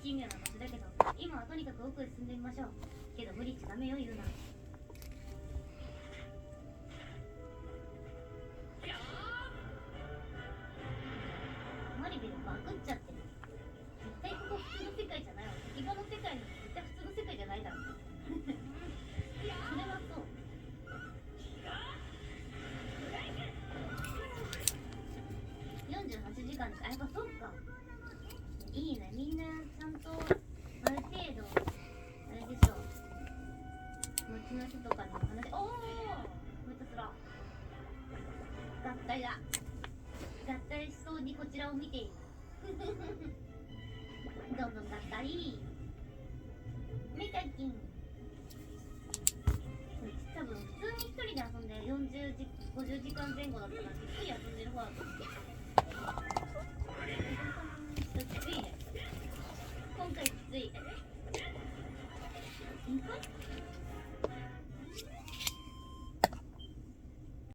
奇妙な場所だけど、今はとにかく奥へ進んでみましょう。けど無理しちゃダメよ、言うな。マリベルバグっちゃってる。絶対ここ普通の世界じゃないわ。今の世界の絶対普通の世界じゃないだろ。それはそう。48時間です。あ、やっぱそっか。いいね、みんなちゃんとある程度あれでしょ。後々とかにも話。おお、めっちゃつら。合体だ。合体しそうにこちらを見ている。どんどん合体。メタキン。多分普通に一人で遊んで50時間前後だったらじっくり遊んでる方だと思う。きついね。今回きつい。